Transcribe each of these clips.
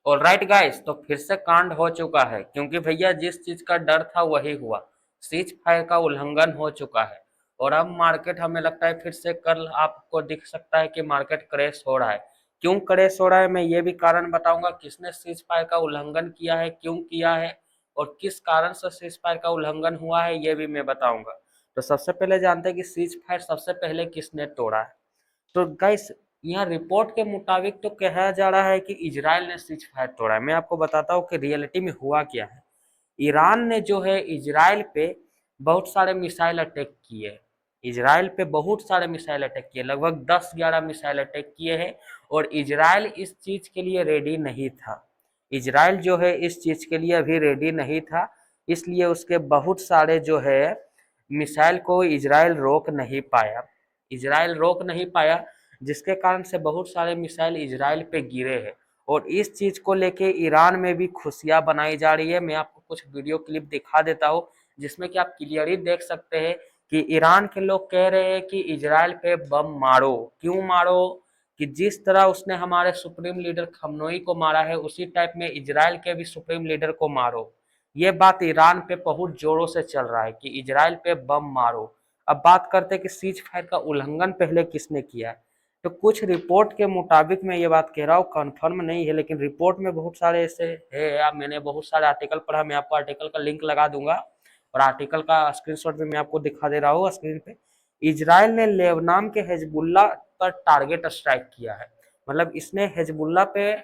Alright guys, तो फिर से कांड हो चुका है क्योंकि भैया जिस चीज का डर था वही हुआ। सीज फायर का उल्लंघन हो चुका है और अब मार्केट हमें लगता है फिर से कल आपको दिख सकता है कि मार्केट क्रैश हो रहा है। क्यों क्रैश हो रहा है मैं ये भी कारण बताऊंगा, किसने सीज फायर का उल्लंघन किया है, क्यों किया है और किस कारण से सीज फायर का उल्लंघन हुआ है ये भी मैं बताऊंगा। तो सबसे पहले जानते हैं कि सीज फायर सबसे पहले किसने तोड़ा है। तो गाइस, यहाँ रिपोर्ट के मुताबिक तो कहा जा रहा है कि इजराइल ने सीज फायर तोड़ा है। मैं आपको बताता हूँ कि रियलिटी में हुआ क्या है। ईरान ने जो है इजराइल पे बहुत सारे मिसाइल अटैक किए हैं। इजराइल पे बहुत सारे मिसाइल अटैक किए, लगभग 10-11 मिसाइल अटैक किए हैं और इजराइल इस चीज के लिए रेडी नहीं था। इजराइल जो है इस चीज के लिए अभी रेडी नहीं था, इसलिए उसके बहुत सारे जो है मिसाइल को इजराइल रोक नहीं पाया। इजराइल रोक नहीं पाया जिसके कारण से बहुत सारे मिसाइल इजराइल पे गिरे हैं और इस चीज को लेके ईरान में भी खुशियां बनाई जा रही है। मैं आपको कुछ वीडियो क्लिप दिखा देता हूँ जिसमें कि आप क्लियरली देख सकते हैं कि ईरान के लोग कह रहे हैं कि इजराइल पे बम मारो। क्यों मारो? कि जिस तरह उसने हमारे सुप्रीम लीडर खमनोई को मारा है उसी टाइप में इजराइल के भी सुप्रीम लीडर को मारो। ये बात ईरान पे बहुत जोरों से चल रहा है कि इजराइल पे बम मारो। अब बात करते हैं कि सीज फायर का उल्लंघन पहले किसने किया है। तो कुछ रिपोर्ट के मुताबिक मैं ये बात कह रहा हूँ, कंफर्म नहीं है लेकिन रिपोर्ट में बहुत सारे ऐसे है। मैंने बहुत सारे आर्टिकल पढ़ा, मैं आपको आर्टिकल का लिंक लगा दूंगा और आर्टिकल का स्क्रीनशॉट भी मैं आपको दिखा दे रहा हूँ स्क्रीन पे। इजराइल ने लेबनान के हिजबुल्ला पर टारगेट स्ट्राइक किया है। मतलब इसने हिजबुल्ला पे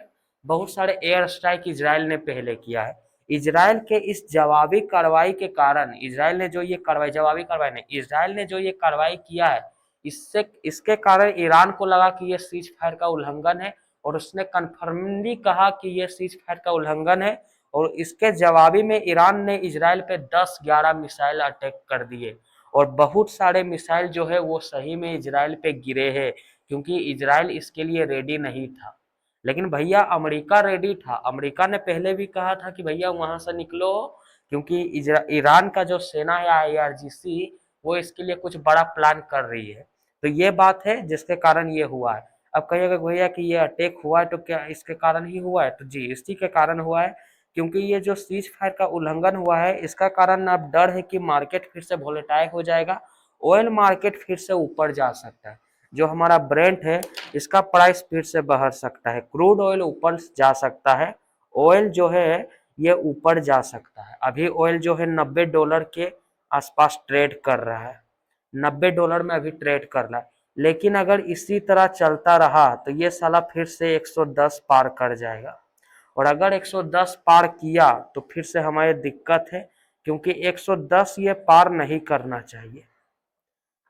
बहुत सारे एयर स्ट्राइक इजराइल ने पहले किया है। इजराइल के इस जवाबी कार्रवाई के कारण इजराइल ने जो ये कार्रवाई, जवाबी कार्रवाई नहीं, इजराइल ने जो ये कार्रवाई किया है इससे इसके कारण ईरान को लगा कि ये सीज फायर का उल्लंघन है और उसने कन्फर्मली कहा कि ये सीज फायर का उल्लंघन है और इसके जवाबी में ईरान ने इजराइल पे 10-11 मिसाइल अटैक कर दिए और बहुत सारे मिसाइल जो है वो सही में इजराइल पे गिरे हैं क्योंकि इजराइल इसके लिए रेडी नहीं था। लेकिन भैया अमेरिका रेडी था। अमेरिका ने पहले भी कहा था कि भैया वहां से निकलो क्योंकि ईरान का जो सेना है आईआरजीसी वो इसके लिए कुछ बड़ा प्लान कर रही है। तो ये बात है जिसके कारण ये हुआ है। अब कहिएगा भैया कि ये अटैक हुआ है तो क्या इसके कारण ही हुआ है? तो जी इसी के कारण हुआ है क्योंकि ये जो सीज फायर का उल्लंघन हुआ है इसका कारण अब डर है कि मार्केट फिर से वोलेटाइल हो जाएगा। ऑयल मार्केट फिर से ऊपर जा सकता है। जो हमारा ब्रेंट है इसका प्राइस फिर से बढ़ सकता है, क्रूड ऑयल ऊपर जा सकता है। ऑयल जो है ये ऊपर जा सकता है। अभी ऑयल जो है $90 के आसपास ट्रेड कर रहा है। $90 में अभी ट्रेड कर रहा है। लेकिन अगर इसी तरह चलता रहा तो ये साला फिर से 110 पार कर जाएगा और अगर 110 पार किया तो फिर से हमारी दिक्कत है क्योंकि 110 ये पार नहीं करना चाहिए।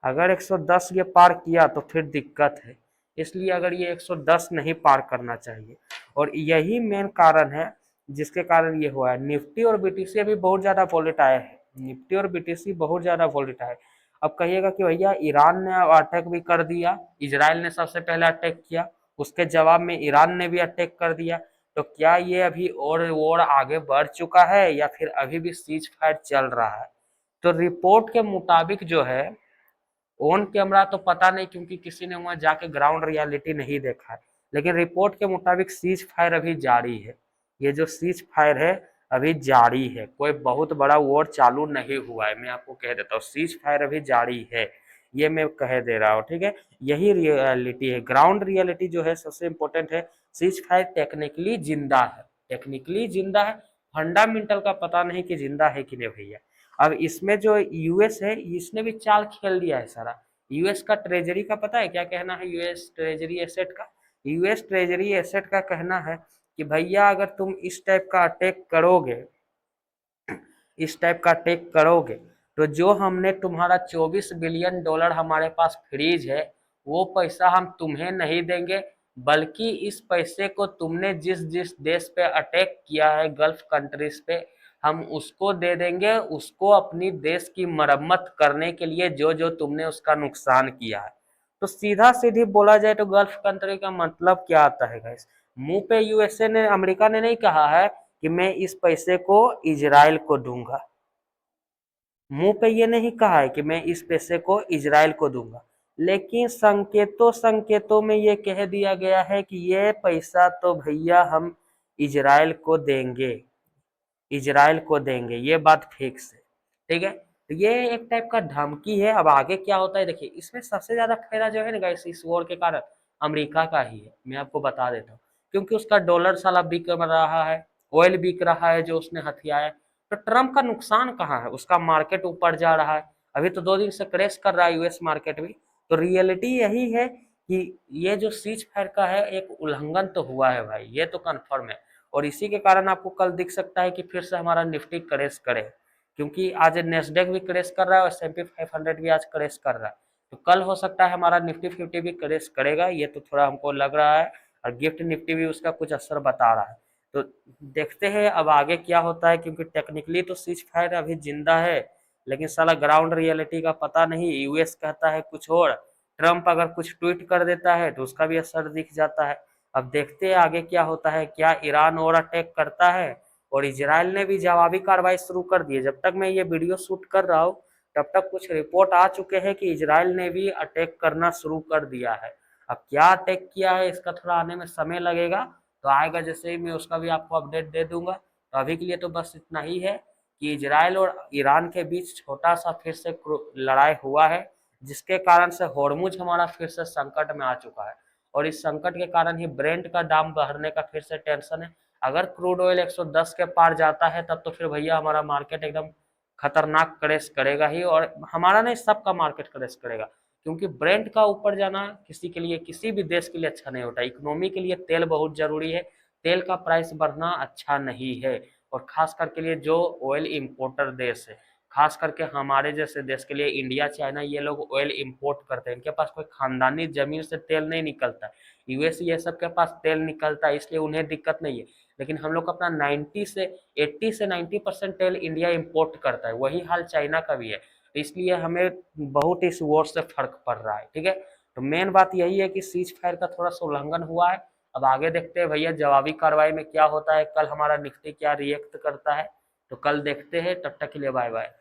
अगर 110 ये पार किया तो फिर दिक्कत है, इसलिए अगर ये 110 नहीं पार करना चाहिए और यही मेन कारण है जिसके कारण ये हुआ है। निफ्टी और बीटीसी अभी बहुत ज्यादा वोलेटाइल है। निफ्टी और बीटीसी बहुत ज्यादा वोलेटाइल। अब कहिएगा कि भैया ईरान ने अटैक भी कर दिया, इजराइल ने सबसे पहले अटैक किया, उसके जवाब में ईरान ने भी अटैक कर दिया, तो क्या ये अभी और आगे बढ़ चुका है या फिर अभी भी सीज फायर चल रहा है? तो रिपोर्ट के मुताबिक जो है ऑन कैमरा तो पता नहीं क्योंकि किसी ने वहां जाके ग्राउंड रियलिटी नहीं देखा है, लेकिन रिपोर्ट के मुताबिक सीज फायर अभी जारी है। ये जो सीज फायर है अभी जारी है, कोई बहुत बड़ा वॉर चालू नहीं हुआ है। मैं आपको कह देता हूँ सीज फायर अभी जारी है, ये मैं कह दे रहा हूँ। ठीक है, यही रियलिटी है, ग्राउंड रियलिटी जो है सबसे इंपॉर्टेंट है। सीज फायर टेक्निकली जिंदा है, टेक्निकली जिंदा है, फंडामेंटल का पता नहीं कि जिंदा है कि नहीं भैया। अब इसमें जो यूएस है इसने भी चाल खेल दिया है सारा। यूएस का ट्रेजरी का पता है क्या कहना है? यूएस ट्रेजरी एसेट का, यूएस ट्रेजरी एसेट का कहना है कि भैया अगर तुम इस टाइप का अटैक करोगे, इस टाइप का अटैक करोगे तो जो हमने तुम्हारा $24 बिलियन हमारे पास फ्रीज है वो पैसा हम तुम्हें नहीं देंगे, बल्कि इस पैसे को तुमने जिस जिस देश पे अटैक किया है गल्फ कंट्रीज पे हम उसको दे देंगे, उसको अपनी देश की मरम्मत करने के लिए जो जो तुमने उसका नुकसान किया है। तो सीधा सीधी बोला जाए तो गल्फ कंट्री का मतलब क्या आता है गाइस? मुंह पे यूएसए ने, अमेरिका ने नहीं कहा है कि मैं इस पैसे को इजराइल को दूंगा। मुंह पे ये नहीं कहा है कि मैं इस पैसे को इजराइल को दूंगा, लेकिन संकेतों संकेतों में ये कह दिया गया है कि ये पैसा तो भैया हम इजराइल को देंगे, इजराइल को देंगे, ये बात फिक्स है। ठीक है, तो ये एक टाइप का धमकी है। अब आगे क्या होता है देखिए, इसमें सबसे ज्यादा फायदा जो है ना गाइस इस वॉर के कारण अमेरिका का ही है, मैं आपको बता देता हूँ। क्योंकि उसका डॉलर साला बिक रहा है, ऑयल बिक रहा है जो उसने हथियाया है। तो ट्रम्प का नुकसान कहाँ है, उसका मार्केट ऊपर जा रहा है। अभी तो 2 दिन से क्रैश कर रहा है यूएस मार्केट भी। तो रियलिटी यही है कि ये जो सीज फायर का है एक उल्लंघन तो हुआ है भाई, ये तो कन्फर्म है। और इसी के कारण आपको कल दिख सकता है कि फिर से हमारा निफ्टी क्रैश करे, क्योंकि आज नेस्डेक भी क्रैश कर रहा है और S&P 500 भी आज क्रैश कर रहा है। तो कल हो सकता है हमारा निफ्टी 50 भी क्रैश करेगा, ये तो थोड़ा हमको लग रहा है। और गिफ्ट निफ्टी भी उसका कुछ असर बता रहा है। तो देखते हैं अब आगे क्या होता है, क्योंकि टेक्निकली तो सीज फायर अभी जिंदा है, लेकिन साला ग्राउंड रियलिटी का पता नहीं। यूएस कहता है कुछ और, ट्रम्प अगर कुछ ट्वीट कर देता है तो उसका भी असर दिख जाता है। अब देखते हैं आगे क्या होता है, क्या ईरान और अटैक करता है। और इजराइल ने भी जवाबी कार्रवाई शुरू कर दी है। जब तक मैं ये वीडियो शूट कर रहा हूँ तब तक कुछ रिपोर्ट आ चुके हैं कि इजराइल ने भी अटैक करना शुरू कर दिया है। अब क्या अटैक किया है इसका थोड़ा आने में समय लगेगा, तो आएगा जैसे ही मैं उसका भी आपको अपडेट दे दूंगा। तो अभी के लिए तो बस इतना ही है कि इजराइल और ईरान के बीच छोटा सा फिर से लड़ाई हुआ है, जिसके कारण से होर्मुज हमारा फिर से संकट में आ चुका है। और इस संकट के कारण ही ब्रेंट का दाम बढ़ने का फिर से टेंशन है। अगर क्रूड ऑयल 110 के पार जाता है तब तो फिर भैया हमारा मार्केट एकदम खतरनाक क्रैश करेगा ही, और हमारा नहीं सबका मार्केट क्रैश करेगा। क्योंकि ब्रेंट का ऊपर जाना किसी के लिए, किसी भी देश के लिए अच्छा नहीं होता। इकोनॉमी के लिए तेल बहुत जरूरी है, तेल का प्राइस बढ़ना अच्छा नहीं है। और खास करके लिए जो ऑयल इम्पोर्टर देश है, खास करके हमारे जैसे देश के लिए इंडिया चाइना, ये लोग ऑयल इंपोर्ट करते हैं, इनके पास कोई खानदानी जमीन से तेल नहीं निकलता है। यूएस ये सब के पास तेल निकलता है, इसलिए उन्हें दिक्कत नहीं है। लेकिन हम लोग अपना 80 से 90% तेल इंडिया इंपोर्ट करता है, वही हाल चाइना का भी है। तो इसलिए हमें बहुत इस वॉर से फर्क पड़ रहा है। ठीक है, तो मेन बात यही है कि सीज फायर का थोड़ा सा उल्लंघन हुआ है। अब आगे देखते हैं भैया जवाबी कार्रवाई में क्या होता है, कल हमारा निफ्टी क्या रिएक्ट करता है। तो कल देखते हैं, तब तक के लिए बाय बाय।